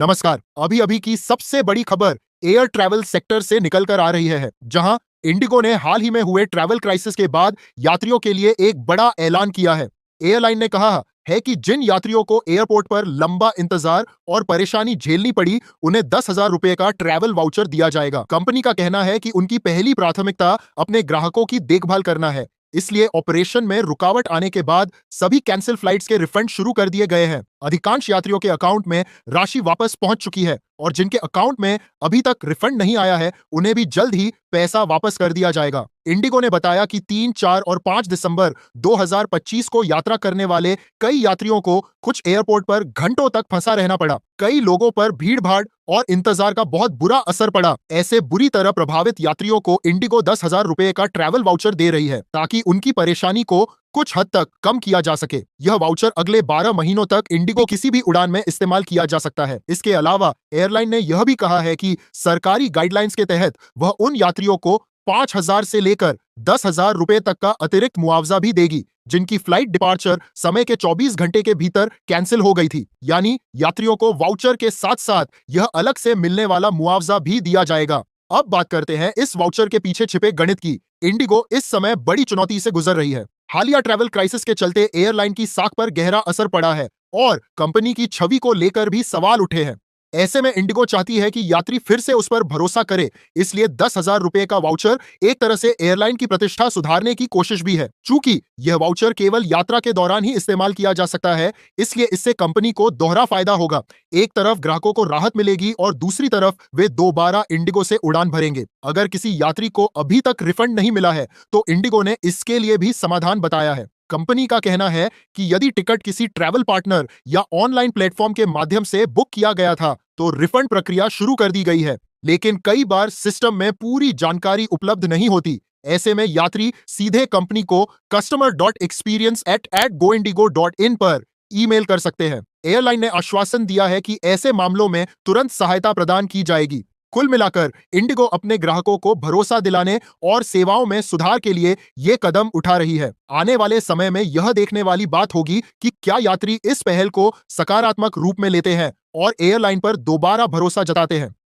नमस्कार। अभी अभी की सबसे बड़ी खबर एयर ट्रैवल सेक्टर से निकल कर आ रही है, जहां इंडिगो ने हाल ही में हुए ट्रैवल क्राइसिस के बाद यात्रियों के लिए एक बड़ा ऐलान किया है। एयरलाइन ने कहा है कि जिन यात्रियों को एयरपोर्ट पर लंबा इंतजार और परेशानी झेलनी पड़ी, उन्हें 10,000 रुपए का ट्रैवल वाउचर दिया जाएगा। कंपनी का कहना है कि उनकी पहली प्राथमिकता अपने ग्राहकों की देखभाल करना है, इसलिए ऑपरेशन में रुकावट आने के बाद सभी कैंसिल फ्लाइट्स के रिफंड शुरू कर दिए गए हैं। अधिकांश यात्रियों के अकाउंट में राशि वापस पहुंच चुकी है और जिनके अकाउंट में अभी तक रिफंड नहीं आया है, उन्हें भी जल्द ही पैसा वापस कर दिया जाएगा। इंडिगो ने बताया कि 3, 4 और 5 दिसंबर 2025 को यात्रा करने वाले कई यात्रियों को कुछ एयरपोर्ट पर घंटों तक फंसा रहना पड़ा। कई लोगों पर भीड़-भाड़ और इंतजार का बहुत बुरा असर पड़ा। ऐसे बुरी तरह प्रभावित यात्रियों को इंडिगो 10,000 रुपए का ट्रैवल वाउचर दे रही है, ताकि उनकी परेशानी को कुछ हद तक कम किया जा सके। यह वाउचर अगले 12 महीनों तक इंडिगो किसी भी उड़ान में इस्तेमाल किया जा सकता है। इसके अलावा एयरलाइन ने यह भी कहा है कि सरकारी गाइडलाइंस के तहत वह उन यात्रियों को 5,000 से लेकर 10,000 रुपए तक का अतिरिक्त मुआवजा भी देगी, जिनकी फ्लाइट डिपार्चर समय के 24 घंटे के भीतर कैंसिल हो गई थी। यानी यात्रियों को वाउचर के साथ साथ यह अलग से मिलने वाला मुआवजा भी दिया जाएगा। अब बात करते हैं इस वाउचर के पीछे छिपे गणित की। इंडिगो इस समय बड़ी चुनौती से गुजर रही है। हालिया ट्रैवल क्राइसिस के चलते एयरलाइन की साख पर गहरा असर पड़ा है और कंपनी की छवि को लेकर भी सवाल उठे हैं। ऐसे में इंडिगो चाहती है कि यात्री फिर से उस पर भरोसा करे, इसलिए 10,000 रुपए का वाउचर एक तरह से एयरलाइन की प्रतिष्ठा सुधारने की कोशिश भी है। चूंकि यह वाउचर केवल यात्रा के दौरान ही इस्तेमाल किया जा सकता है, इसलिए इससे कंपनी को दोहरा फायदा होगा। एक तरफ ग्राहकों को राहत मिलेगी और दूसरी तरफ वे दोबारा इंडिगो से उड़ान भरेंगे। अगर किसी यात्री को अभी तक रिफंड नहीं मिला है, तो इंडिगो ने इसके लिए भी समाधान बताया है। कंपनी का कहना है कि यदि टिकट किसी ट्रैवल पार्टनर या ऑनलाइन प्लेटफॉर्म के माध्यम से बुक किया गया था, तो रिफंड प्रक्रिया शुरू कर दी गई है, लेकिन कई बार सिस्टम में पूरी जानकारी उपलब्ध नहीं होती। ऐसे में यात्री सीधे कंपनी को customer.experience@goindigo.in पर ईमेल कर सकते हैं। एयरलाइन ने आश्वासन दिया है कि ऐसे मामलों में तुरंत सहायता प्रदान की जाएगी। कुल मिलाकर इंडिगो अपने ग्राहकों को भरोसा दिलाने और सेवाओं में सुधार के लिए ये कदम उठा रही है। आने वाले समय में यह देखने वाली बात होगी कि क्या यात्री इस पहल को सकारात्मक रूप में लेते हैं और एयरलाइन पर दोबारा भरोसा जताते हैं।